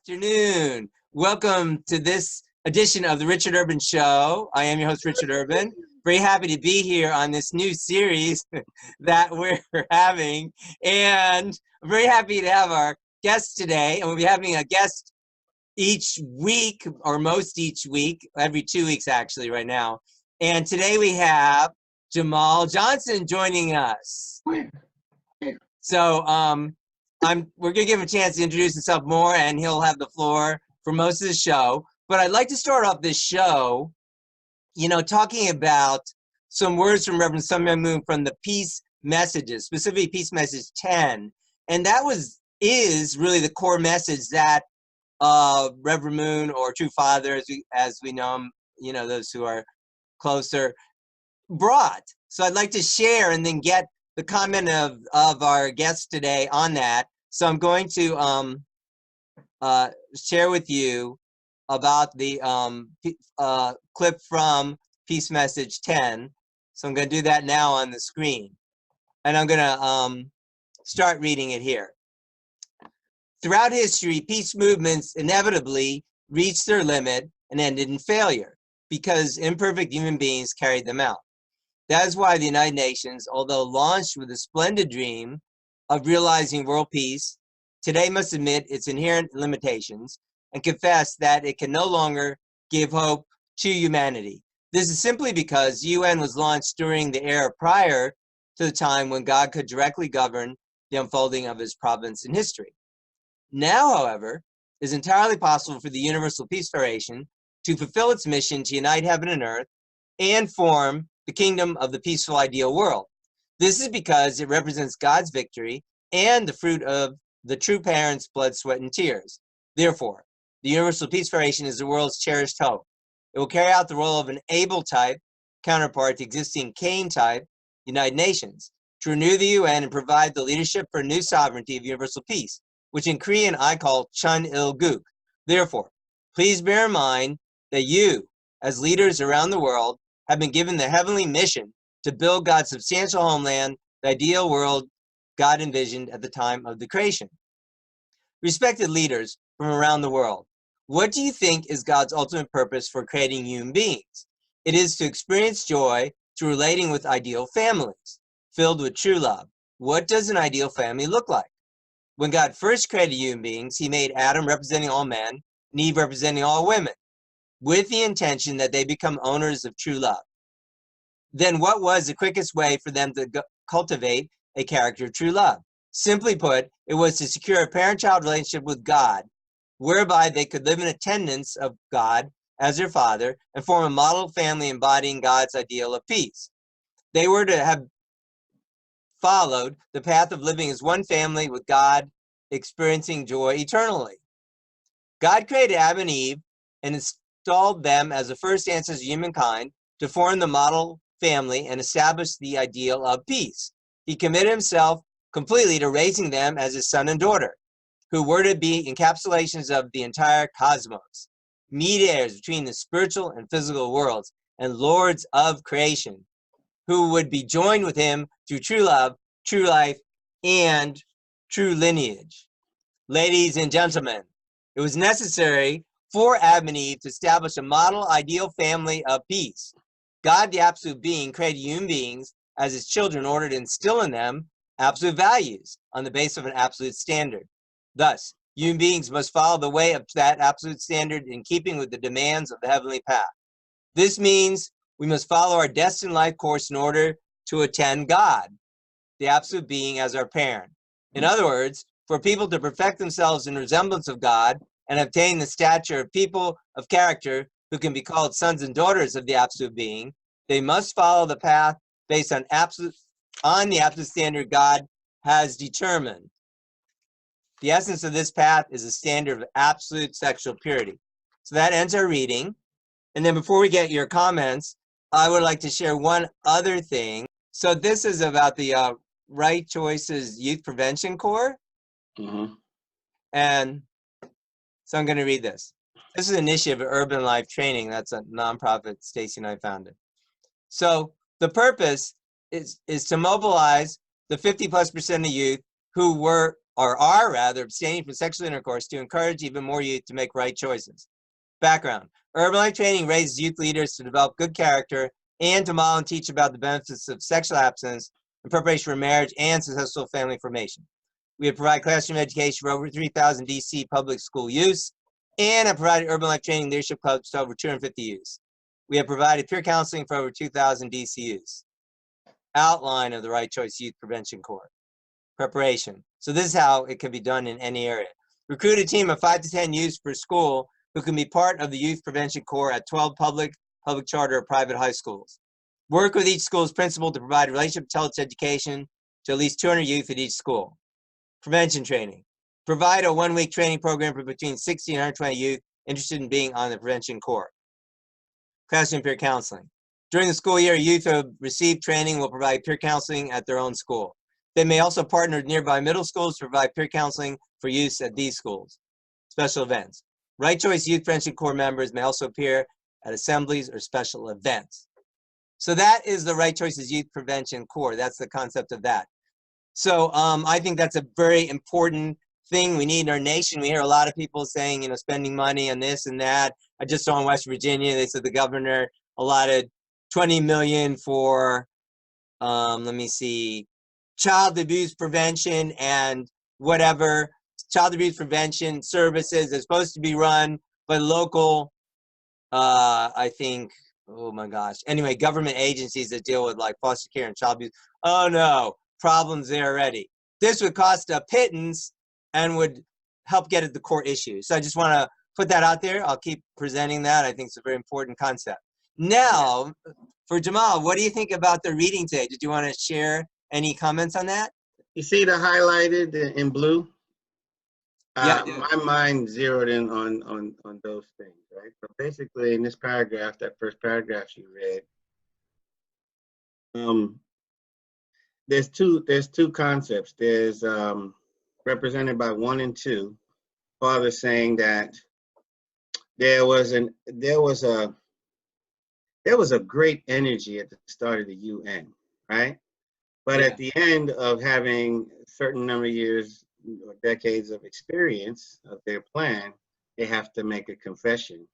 Afternoon. Welcome to this edition of the Richard Urban Show. I am your host, Richard Urban. Very happy to be here on this new series that we're having. And I'm very happy to have our guest today. And we'll be having a guest each week, or most each week, every 2 weeks actually right now. And today we have Jamal Johnson joining us. So we're gonna give him a chance to introduce himself more, and he'll have the floor for most of the show. But I'd like to start off this show, talking about some words from Reverend Myung Moon from the Peace Messages, specifically Peace Message 10, and that is really the core message that Reverend Moon, or True Father, as we know him, those who are closer, brought. So I'd like to share and then get the comment of our guest today on that. So I'm going to share with you about the clip from Peace Message 10. So I'm going to do that now on the screen. And I'm going to start reading it here. Throughout history, peace movements inevitably reached their limit and ended in failure because imperfect human beings carried them out. That is why the United Nations, although launched with a splendid dream of realizing world peace, today must admit its inherent limitations and confess that it can no longer give hope to humanity. This is simply because the UN was launched during the era prior to the time when God could directly govern the unfolding of his providence in history. Now, however, it is entirely possible for the Universal Peace Federation to fulfill its mission to unite heaven and earth and form the kingdom of the peaceful ideal world. This is because it represents God's victory and the fruit of the true parents' blood, sweat, and tears. Therefore, the Universal Peace Federation is the world's cherished hope. It will carry out the role of an able-type counterpart to existing Cain-type United Nations to renew the UN and provide the leadership for a new sovereignty of universal peace, which in Korean I call Chun-il-guk. Therefore, please bear in mind that you, as leaders around the world, have been given the heavenly mission to build God's substantial homeland, the ideal world God envisioned at the time of the creation. Respected leaders from around the world, what do you think is God's ultimate purpose for creating human beings? It is to experience joy through relating with ideal families, filled with true love. What does an ideal family look like? When God first created human beings, he made Adam representing all men and Eve representing all women, with the intention that they become owners of true love. Then what was the quickest way for them to cultivate a character of true love? Simply put, it was to secure a parent-child relationship with God, whereby they could live in attendance of God as their father and form a model family embodying God's ideal of peace. They were to have followed the path of living as one family with God, experiencing joy eternally. God created Adam and Eve and installed them as the first ancestors of humankind to form the model family and establish the ideal of peace. He committed himself completely to raising them as his son and daughter, who were to be encapsulations of the entire cosmos, mediators between the spiritual and physical worlds, and lords of creation, who would be joined with him through true love, true life, and true lineage. Ladies and gentlemen, it was necessary for Adam and Eve to establish a model ideal family of peace. God, the absolute being, created human beings as his children in order to instill in them absolute values on the basis of an absolute standard. Thus, human beings must follow the way of that absolute standard in keeping with the demands of the heavenly path. This means we must follow our destined life course in order to attend God, the absolute being, as our parent. In other words, for people to perfect themselves in resemblance of God and obtain the stature of people of character who can be called sons and daughters of the absolute being, they must follow the path based on the absolute standard God has determined. The essence of this path is a standard of absolute sexual purity. So that ends our reading. And then before we get your comments, I would like to share one other thing. So this is about the Right Choices Youth Prevention Corps. Mm-hmm. And so I'm going to read this. This is an initiative of Urban Life Training. That's a nonprofit Stacy and I founded. So the purpose is to mobilize the 50+% of youth who were or are rather, abstaining from sexual intercourse to encourage even more youth to make right choices. Background. Urban Life Training raises youth leaders to develop good character and to model and teach about the benefits of sexual abstinence in preparation for marriage and successful family formation. We have provided classroom education for over 3,000 DC public school youths and have provided Urban Life Training leadership clubs to over 250 youths. We have provided peer counseling for over 2,000 DC youths. Outline of the Right Choice Youth Prevention Corps. Preparation. So this is how it can be done in any area. Recruit a team of 5 to 10 youths per school who can be part of the Youth Prevention Corps at 12 public charter, or private high schools. Work with each school's principal to provide relationship intelligence education to at least 200 youth at each school. Prevention training. Provide a 1-week training program for between 60 and 120 youth interested in being on the Prevention Corps. Classroom peer counseling. During the school year, youth who have received training will provide peer counseling at their own school. They may also partner with nearby middle schools to provide peer counseling for youth at these schools. Special events. Right Choice Youth Prevention Corps members may also appear at assemblies or special events. So that is the Right Choices Youth Prevention Corps. That's the concept of that. So I think that's a very important thing we need in our nation. We hear a lot of people saying, you know, spending money on this and that. I just saw in West Virginia, they said the governor allotted $20 million for, let me see, child abuse prevention and whatever child abuse prevention services is supposed to be run by local, I think, oh my gosh. Anyway, government agencies that deal with like foster care and child abuse. Oh no, problems there already. This would cost a pittance and would help get at the core issue. So I just want to put that out there. I'll keep presenting that. I think it's a very important concept. Now, for Jamal, what do you think about the reading today? Did you want to share any comments on that? You see the highlighted in blue? Yeah. My mind zeroed in on those things, right? So basically, in this paragraph, that first paragraph you read, there's two concepts. There's represented by 1 and 2. Father saying that there was a great energy at the start of the UN, right? But at the end of having a certain number of years or decades of experience of their plan, they have to make a confession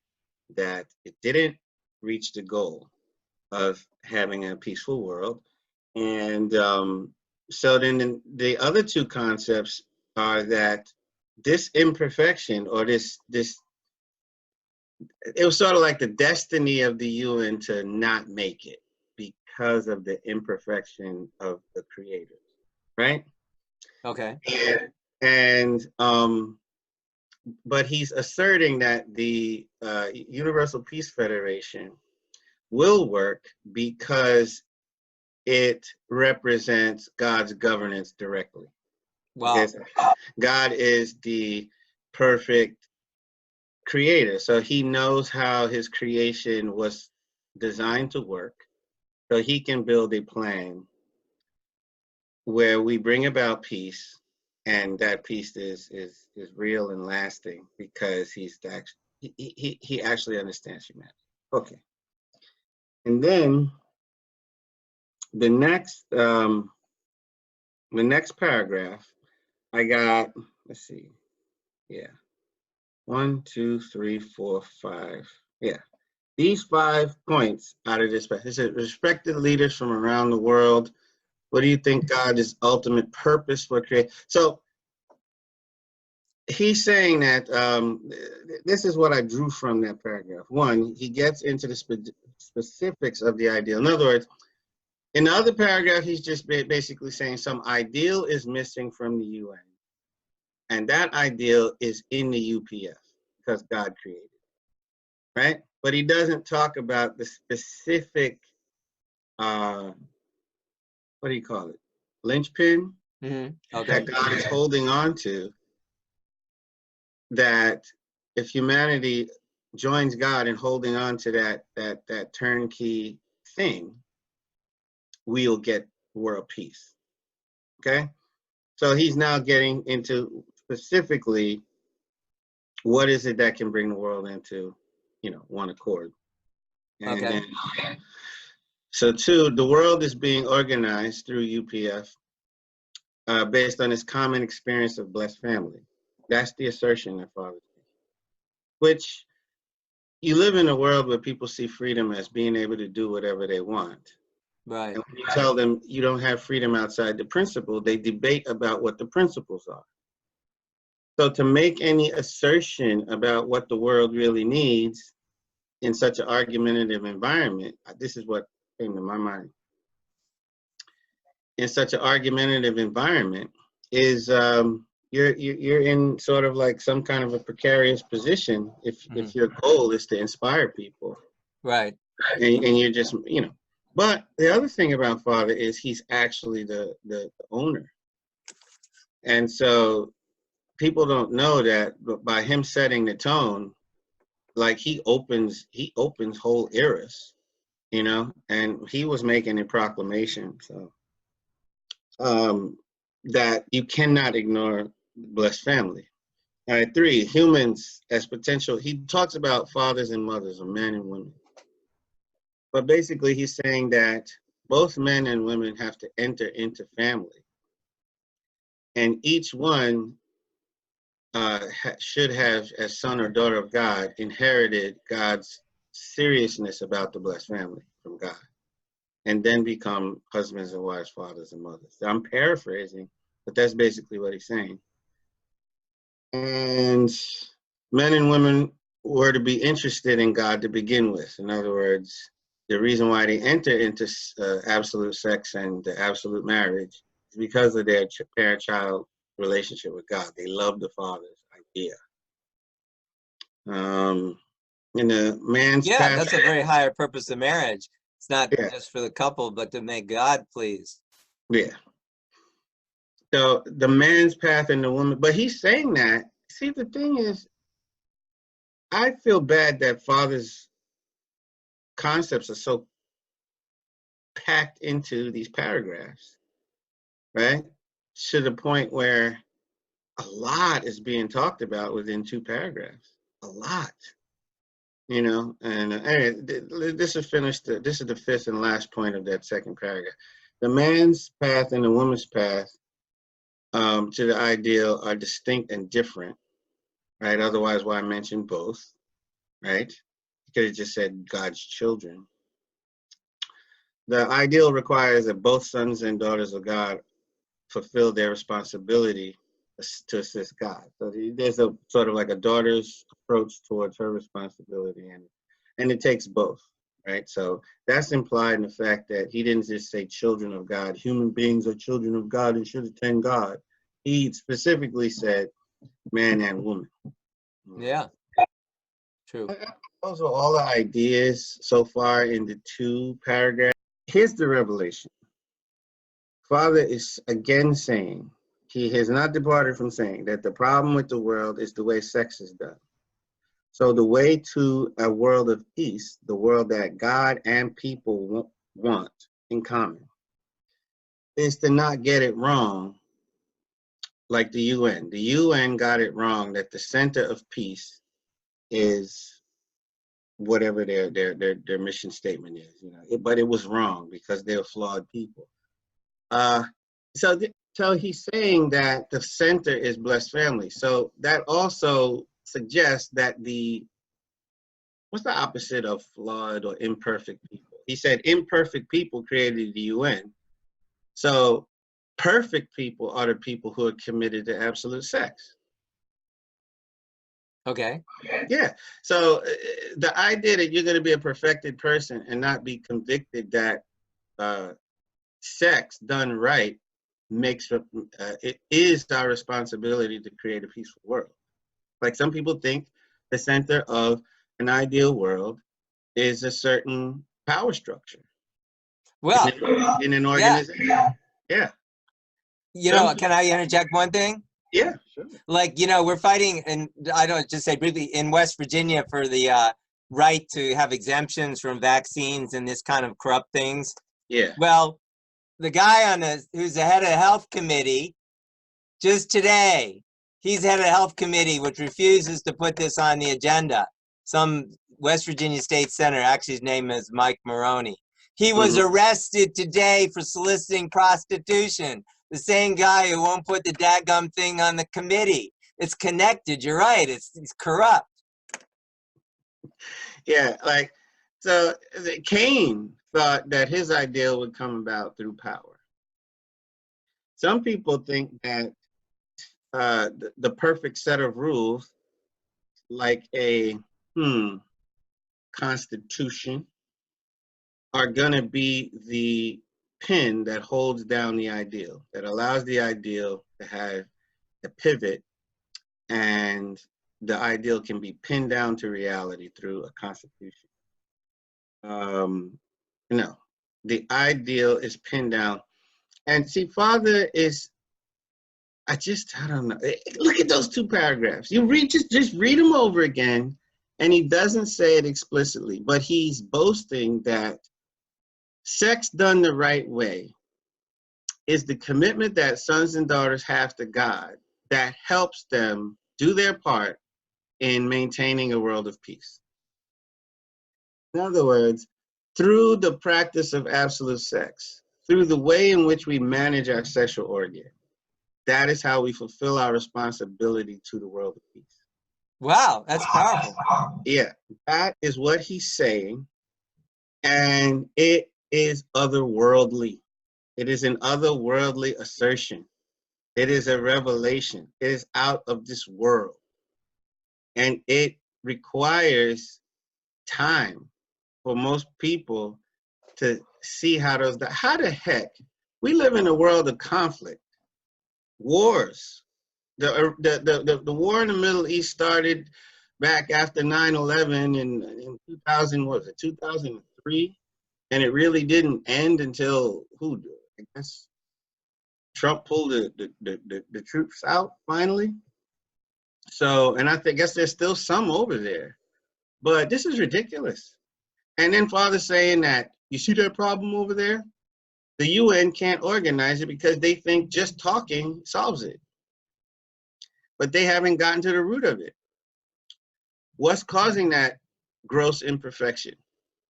that it didn't reach the goal of having a peaceful world. And so then the other two concepts are that this imperfection, or this it was sort of like the destiny of the UN to not make it because of the imperfection of the creators, right? Okay. But he's asserting that the Universal Peace Federation will work because it represents God's governance directly. Wow. Because God is the perfect creator, so he knows how his creation was designed to work, so he can build a plan where we bring about peace, and that peace is real and lasting because he actually understands humanity. Okay, and then the next paragraph, I got, let's see, yeah, 1, 2, 3, 4, 5, yeah. These 5 points out of this, it said, respected leaders from around the world, what do you think God's ultimate purpose for creation? So he's saying that, this is what I drew from that paragraph. 1, he gets into the specifics of the ideal. In other words, in the other paragraph, he's just basically saying some ideal is missing from the UN. And that ideal is in the UPF because God created it, right? But he doesn't talk about the specific, what do you call it? Linchpin Okay. that God is holding on to, that if humanity joins God in holding on to that turnkey thing, we'll get world peace, okay? So he's now getting into specifically what is it that can bring the world into, one accord. And Okay. So 2, the world is being organized through UPF based on his common experience of blessed family. That's the assertion that fathers make. Which, you live in a world where people see freedom as being able to do whatever they want. Right. And when you tell them you don't have freedom outside the principle, they debate about what the principles are. So to make any assertion about what the world really needs in such an argumentative environment, this is what came to my mind. In such an argumentative environment is you're in sort of like some kind of a precarious position if your goal is to inspire people. Right. And you're just, you know. But the other thing about Father is he's actually the owner. And so people don't know that, but by him setting the tone, like he opens whole eras, you know, and he was making a proclamation. So that you cannot ignore blessed family. All right, 3, humans as potential. He talks about fathers and mothers, or men and women. But basically he's saying that both men and women have to enter into family. And each one should have, as son or daughter of God, inherited God's seriousness about the blessed family from God, and then become husbands and wives, fathers and mothers. I'm paraphrasing, but that's basically what he's saying. And men and women were to be interested in God to begin with. In other words, the reason why they enter into absolute sex and the absolute marriage is because of their parent-child relationship with God. They love the Father's idea. In the man's Yeah, path, that's a very higher purpose of marriage. It's not yeah, just for the couple, but to make God pleased. yeah. So the man's path and the woman, but he's saying that. See, the thing is, I feel bad that fathers' concepts are so packed into these paragraphs, right? To the point where a lot is being talked about within 2 paragraphs. A lot, you know. And anyway, this is finished. This is the 5th and last point of that 2nd paragraph. The man's path and the woman's path to the ideal are distinct and different, right? Otherwise, why mention both, right? You could have just said God's children. The ideal requires that both sons and daughters of God fulfill their responsibility to assist God. So there's a sort of like a daughter's approach towards her responsibility, and it takes both, right? So that's implied in the fact that he didn't just say children of God. Human beings are children of God and should attend God. He specifically said man and woman. Yeah, true. Those are all the ideas so far in the 2 paragraphs. Here's the revelation. Father is again saying, he has not departed from saying that the problem with the world is the way sex is done. So the way to a world of peace, the world that God and people want in common, is to not get it wrong like the UN. The UN got it wrong that the center of peace is whatever their mission statement is, you know. But it was wrong because they're flawed people. So he's saying that the center is blessed family. So that also suggests that what's the opposite of flawed or imperfect people? He said imperfect people created the UN. So perfect people are the people who are committed to absolute sex. Okay. Yeah. So the idea that you're going to be a perfected person and not be convicted that sex done right it is our responsibility to create a peaceful world. Like some people think the center of an ideal world is a certain power structure. Well, in an yeah. organization. Yeah. You know, can I interject one thing? Yeah, sure. Like, you know, we're fighting, and I don't just say briefly, in West Virginia for the right to have exemptions from vaccines and this kind of corrupt things. Yeah. Well, the guy who's the head of the health committee, just today, he's head of the health committee, which refuses to put this on the agenda. Some West Virginia state senator, actually his name is Mike Maroney. He was arrested today for soliciting prostitution. The same guy who won't put the dadgum thing on the committee. It's connected. You're right. It's corrupt. Yeah, like, so Cain thought that his ideal would come about through power. Some people think that the perfect set of rules, like a constitution, are going to be the pin that holds down the ideal, that allows the ideal to have a pivot, and the ideal can be pinned down to reality through a constitution. No, the ideal is pinned down. And see, Father is, I don't know. Look at those two paragraphs. You read, just read them over again, and he doesn't say it explicitly, but he's boasting that sex done the right way is the commitment that sons and daughters have to God that helps them do their part in maintaining a world of peace. In other words, through the practice of absolute sex, through the way in which we manage our sexual organ, that is how we fulfill our responsibility to the world of peace. Wow, that's powerful. Yeah, that is what he's saying, and it is otherworldly. It is an otherworldly assertion. It is a revelation. It is out of this world. And it requires time for most people to see how the heck, we live in a world of conflict, wars. The war in the Middle East started back after 9/11 in 2000, what was it, 2003? And it really didn't end until, I guess Trump pulled the troops out finally. So, and guess there's still some over there. But this is ridiculous. And then Father saying that, you see that problem over there? The UN can't organize it because they think just talking solves it. But they haven't gotten to the root of it. What's causing that gross imperfection,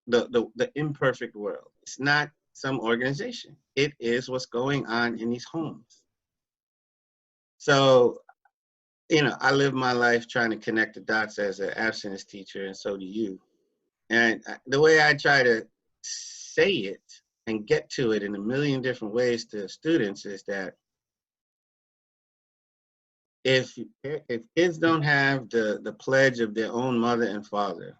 the imperfect world? It's not some organization. It is what's going on in these homes. So, I live my life trying to connect the dots as an abstinence teacher, and so do you. And the way I try to say it and get to it in a million different ways to students is that if kids don't have the pledge of their own mother and father,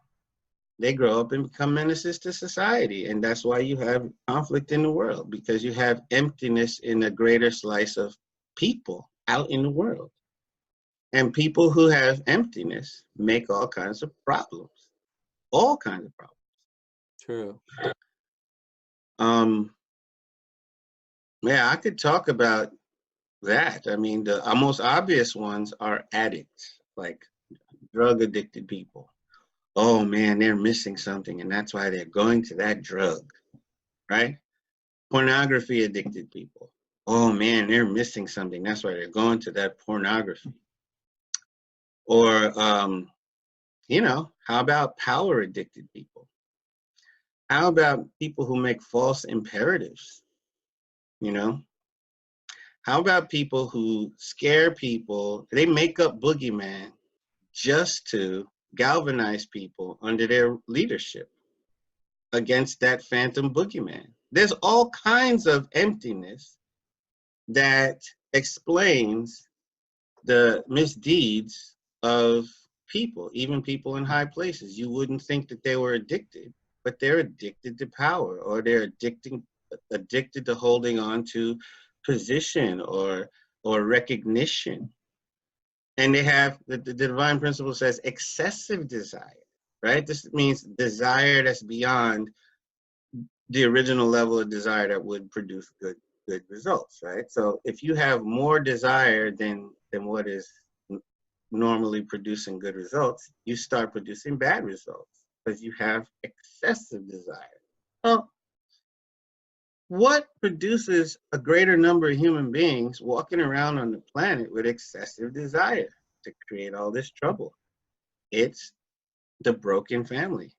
they grow up and become menaces to society. And that's why you have conflict in the world, because you have emptiness in a greater slice of people out in the world. And people who have emptiness make all kinds of problems, all kinds of problems. True. Yeah, I could talk about that. I mean, the most obvious ones are addicts, like drug addicted people. Oh man, they're missing something, and that's why they're going to that drug, right? Pornography addicted people. Oh man, they're missing something. That's why they're going to that pornography. Or, how about power addicted people? How about people who make false imperatives? How about people who scare people? They make up boogeyman just to galvanize people under their leadership against that phantom boogeyman. There's all kinds of emptiness that explains the misdeeds of people, even people in high places. You wouldn't think that they were addicted, but they're addicted to power, or they're addicted to holding on to position or recognition. And they have, the divine principle says, excessive desire, right? This means desire that's beyond the original level of desire that would produce good results, right? So if you have more desire than what is normally producing good results, you start producing bad results because you have excessive desire. Well, what produces a greater number of human beings walking around on the planet with excessive desire to create all this trouble? It's the broken family.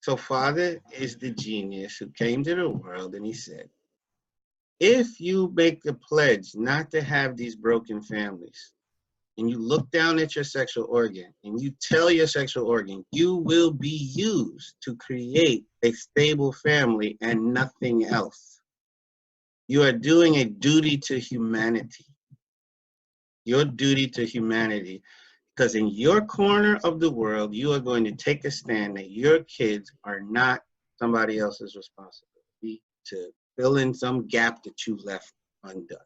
So Father is the genius who came to the world, and he said, if you make the pledge not to have these broken families, and you look down at your sexual organ and you tell your sexual organ, you will be used to create a stable family and nothing else. You are doing a duty to humanity. Your duty to humanity. Because in your corner of the world, you are going to take a stand that your kids are not somebody else's responsibility to fill in some gap that you left undone,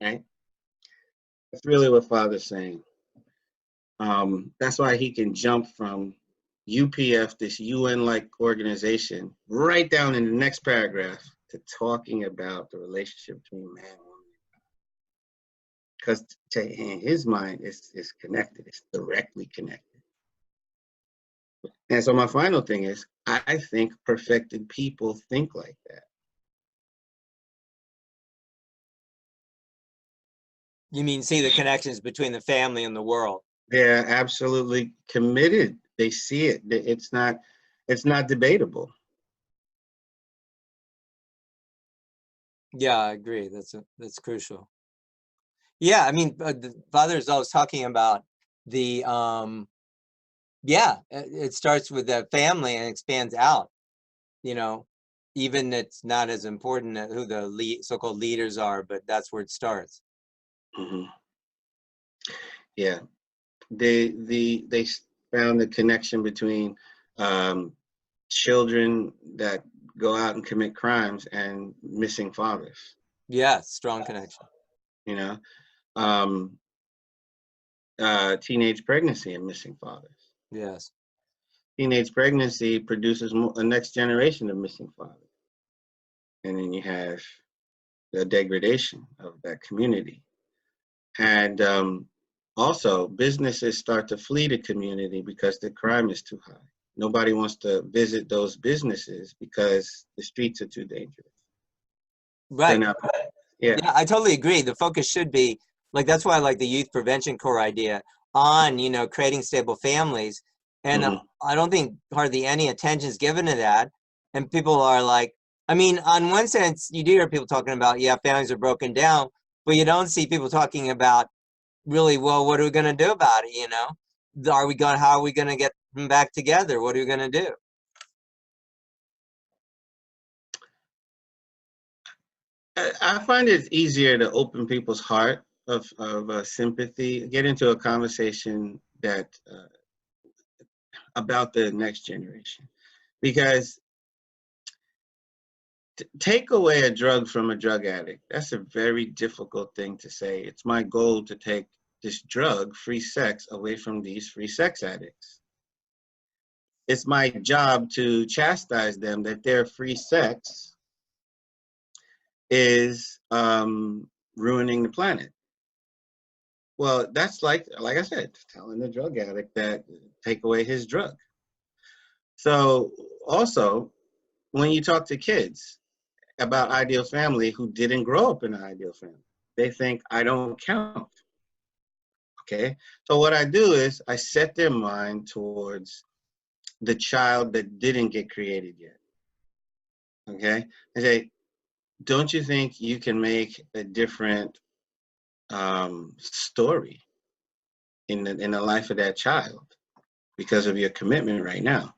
right? That's really what Father's saying. That's why he can jump from UPF, this UN-like organization, right down in the next paragraph to talking about the relationship between man and woman. Because in his mind, it's connected. It's directly connected. And so my final thing is, I think perfected people think like that. You mean see the connections between the family and the world? They're absolutely committed. They see it. It's not debatable. Yeah, I agree. That's crucial. Yeah, I mean, the father is always talking about the yeah, it starts with the family and expands out. You know, even it's not as important who the so-called leaders are, but that's where it starts. Mm-hmm. Yeah, they found the connection between children that go out and commit crimes and missing fathers. Yeah, strong connection. You know, um, teenage pregnancy and missing fathers. Yes. Teenage pregnancy produces a next generation of missing fathers, and then you have the degradation of that community. And also, businesses start to flee the community because the crime is too high. Nobody wants to visit those businesses because the streets are too dangerous. Right. Now, yeah. Yeah, I totally agree. The focus should be like that's why I like the youth prevention core idea on, creating stable families. And Mm-hmm. I don't think hardly any attention is given to that. And people are like, I mean, on one sense, you do hear people talking about, yeah, families are broken down, but you don't see people talking about really, well, what are we going to do about it? How are we going to get them back together? What are we going to do? I find it easier to open people's heart of sympathy, get into a conversation that about the next generation, because take away a drug from a drug addict. That's a very difficult thing to say. It's my goal to take this drug, free sex, away from these free sex addicts. It's my job to chastise them that their free sex is ruining the planet. Well, that's like I said, telling the drug addict that take away his drug. So also, when you talk to kids about ideal family who didn't grow up in an ideal family, they think I don't count. Okay, so what I do is I set their mind towards the child that didn't get created yet. Okay, I say, don't you think you can make a different story in the life of that child because of your commitment right now?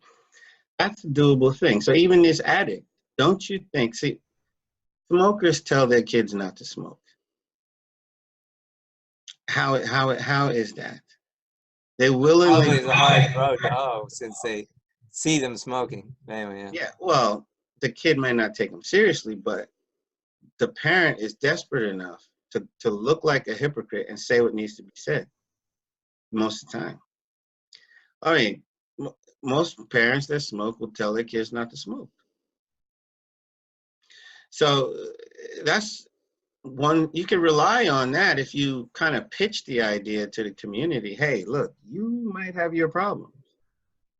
That's a doable thing. So even this addict, don't you think? See, smokers tell their kids not to smoke. How is that? They willingly. Probably the hard road to hoe since they see them smoking. Anyway, yeah. Yeah. Well, the kid might not take them seriously, but the parent is desperate enough to look like a hypocrite and say what needs to be said most of the time. I mean, most parents that smoke will tell their kids not to smoke. So that's one, you can rely on that if you kind of pitch the idea to the community. Hey, look, you might have your problems,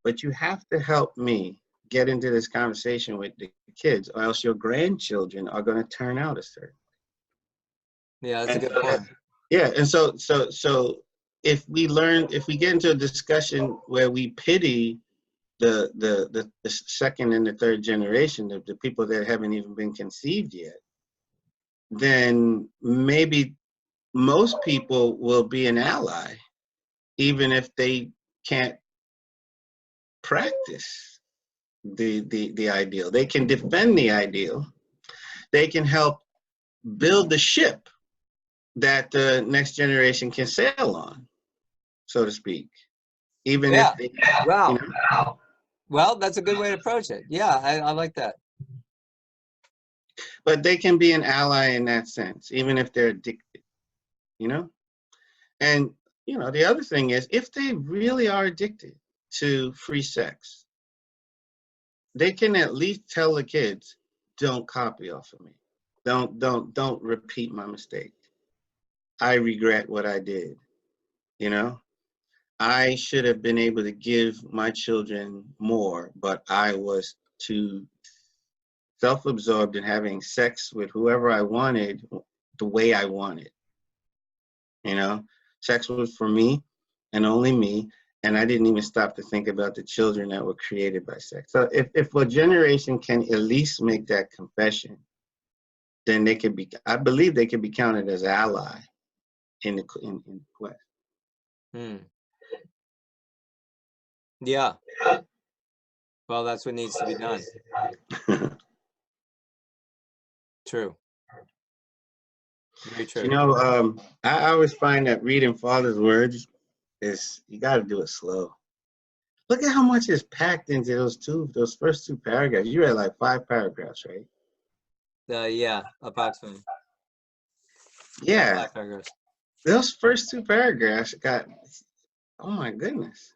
but you have to help me get into this conversation with the kids, or else your grandchildren are going to turn out a certain way. Yeah, that's a And good so point. yeah, and so if we get into a discussion where we pity the second and the third generation, the people that haven't even been conceived yet, then maybe most people will be an ally, even if they can't practice the ideal. They can defend the ideal. They can help build the ship that the next generation can sail on, so to speak. Even Yeah. if they, Wow. you know, Well, that's a good way to approach it. Yeah, I like that. but they can be an ally in that sense, even if they're addicted, you know? And, you know, the other thing is, if they really are addicted to free sex, they can at least tell the kids, don't copy off of me. Don't repeat my mistake. I regret what I did, you know? I should have been able to give my children more, but I was too self-absorbed in having sex with whoever I wanted the way I wanted. You know, sex was for me and only me, and I didn't even stop to think about the children that were created by sex. So if a generation can at least make that confession, then they could be, I believe they could be counted as ally in the quest. Hmm. Yeah. Well, that's what needs to be done. True. Very true. You know, I always find that reading Father's words is, you got to do it slow. Look at how much is packed into those first two paragraphs. You read like 5 paragraphs, right? Yeah, approximately. About Yeah, 5 paragraphs. those first 2 paragraphs got, oh my goodness.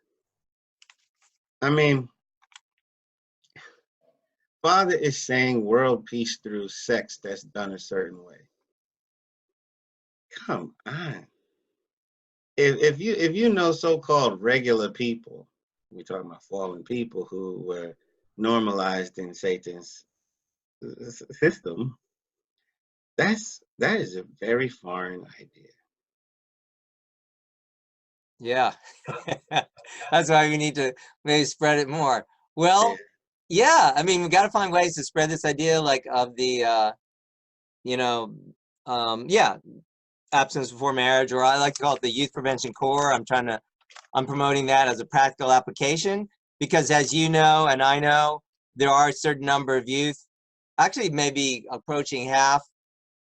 I mean, Father is saying world peace through sex that's done a certain way. Come on. If you know so-called regular people, we're talking about fallen people who were normalized in Satan's system, that is a very foreign idea. Yeah. That's why we need to maybe spread it more. Yeah. Well, yeah, I mean, we got to find ways to spread this idea, like, of the, you know, yeah, abstinence before marriage, or I like to call it the youth prevention core. I'm promoting that as a practical application because, as you know, and I know, there are a certain number of youth, actually maybe approaching half,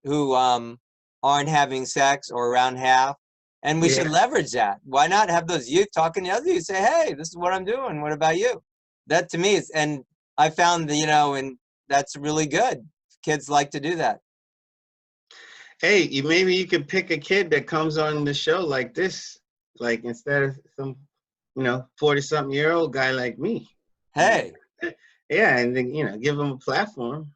who aren't having sex, or around half. And we should Yeah. leverage that. Why not have those youth talking to other youth, say, hey, this is what I'm doing. What about you? That to me is, and I found that, you know, and that's really good. Kids like to do that. Hey, maybe you could pick a kid that comes on the show like this, like instead of some, 40-something-year-old guy like me. Hey, Yeah, and then, give them a platform,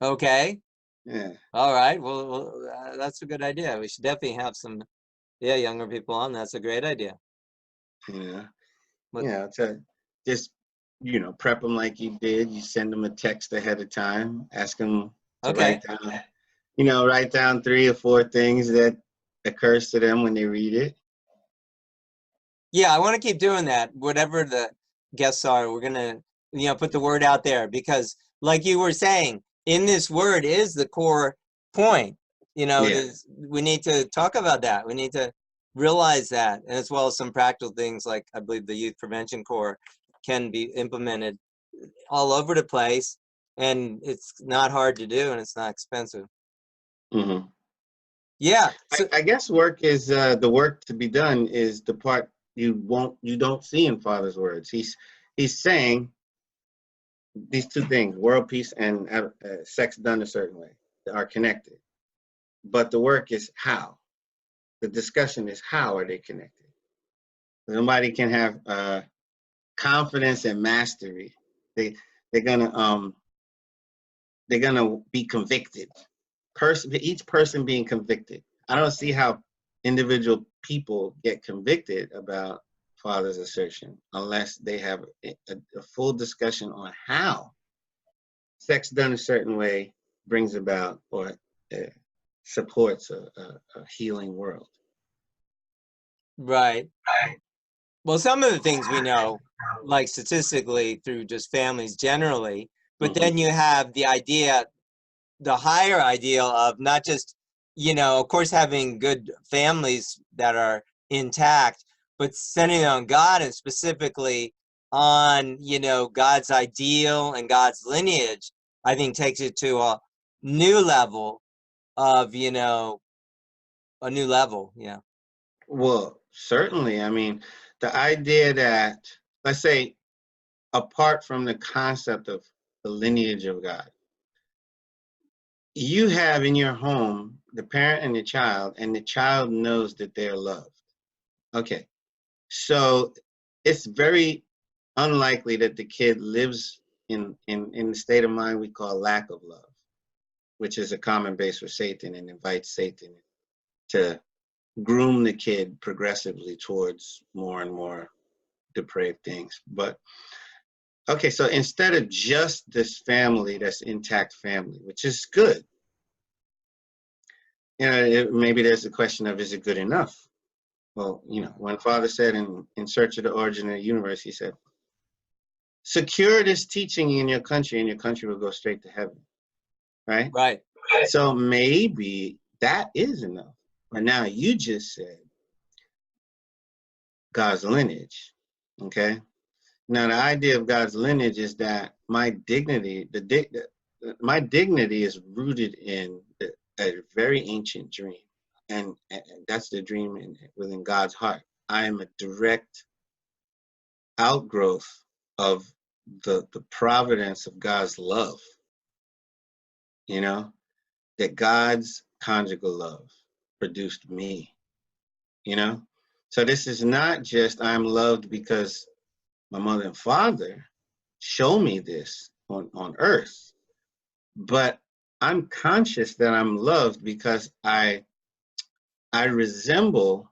okay. Yeah. All right. Well, that's a good idea. We should definitely have some, yeah, younger people on. That's a great idea. Yeah. But, To just, prep them like you did. You send them a text ahead of time, ask them to okay. write down 3 or 4 things that occurs to them when they read it. Yeah, I want to keep doing that. Whatever the guests are, we're gonna, put the word out there, because, like you were saying, in this word is the core point. Yeah. We need to talk about that. We need to realize that, and as well as some practical things, like I believe the youth prevention core can be implemented all over the place, and it's not hard to do, and it's not expensive. Mm-hmm. Yeah. So, I guess work is the work to be done is the part you don't see in Father's words. He's saying these 2 things, world peace and sex done a certain way, are connected. But the work is how. The discussion is how are they connected. Somebody can have confidence and mastery. They they're gonna be convicted. Each person being convicted. I don't see how individual people get convicted about Father's assertion unless they have a full discussion on how sex done a certain way brings about or supports a healing world. right. Well, some of the things we know, like statistically through just families generally, but Mm-hmm. then you have the idea the higher ideal of not just, of course, having good families that are intact, but centering on God and specifically on, God's ideal and God's lineage, I think takes it to a new level of, a new level. Yeah. Well, certainly. I mean, the idea that, let's say, apart from the concept of the lineage of God, you have in your home the parent and the child knows that they're loved. Okay. So it's very unlikely that the kid lives in the state of mind we call lack of love, which is a common base for Satan and invites Satan to groom the kid progressively towards more and more depraved things. But okay, so instead of just this family, that's intact family, which is good, maybe there's a question of, is it good enough? Well, when Father said in Search of the Origin of the Universe, he said, secure this teaching in your country and your country will go straight to heaven, right? Right. So maybe that is enough. But now you just said God's lineage, okay? Now the idea of God's lineage is that my dignity, my dignity is rooted in a very ancient dream, and that's the dream within God's heart. I am a direct outgrowth of the providence of God's love, that God's conjugal love produced me, So this is not just I'm loved because my mother and father show me this on earth, but I'm conscious that I'm loved because I resemble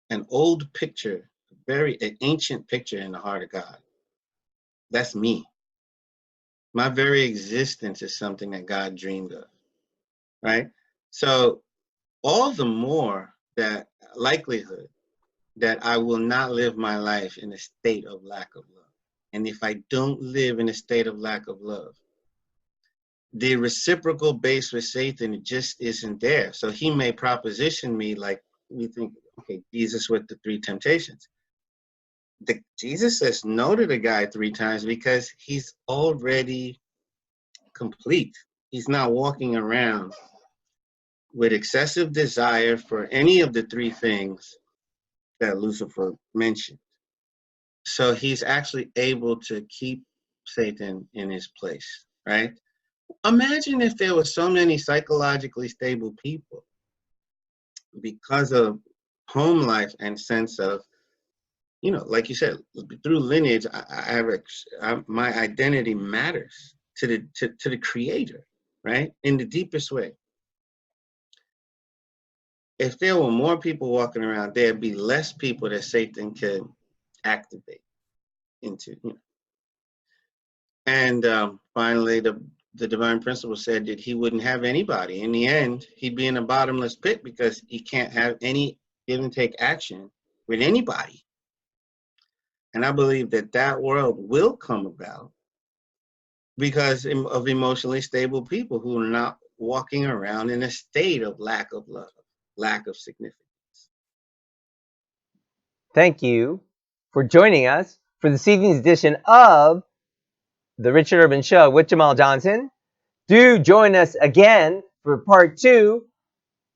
an old picture, an ancient picture in the heart of God. That's me. My very existence is something that God dreamed of, right? So all the more that likelihood that I will not live my life in a state of lack of love. And if I don't live in a state of lack of love, the reciprocal base with Satan just isn't there. So he may proposition me like we think, okay, Jesus with the 3 temptations. Jesus says no to the guy 3 times because he's already complete. He's not walking around with excessive desire for any of the 3 things that Lucifer mentioned. So he's actually able to keep Satan in his place, right? Imagine if there were so many psychologically stable people because of home life and sense of, like you said, through lineage, my identity matters to the Creator, right? In the deepest way. If there were more people walking around, there'd be less people that Satan could activate into. And finally, the divine principle said that he wouldn't have anybody. In the end, he'd be in a bottomless pit because he can't have any give and take action with anybody. And I believe that world will come about because of emotionally stable people who are not walking around in a state of lack of love, lack of significance. Thank you for joining us for this evening's edition of The Richard Urban Show with Jamal Johnson. Do join us again for part 2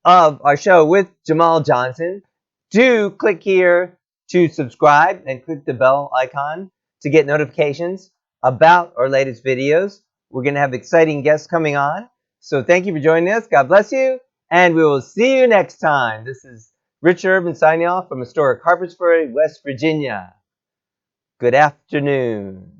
of our show with Jamal Johnson. Do click here to subscribe and click the bell icon to get notifications about our latest videos. We're going to have exciting guests coming on. So thank you for joining us. God bless you. And we will see you next time. This is Richard Urban signing off from historic Harpersburg, West Virginia. Good afternoon.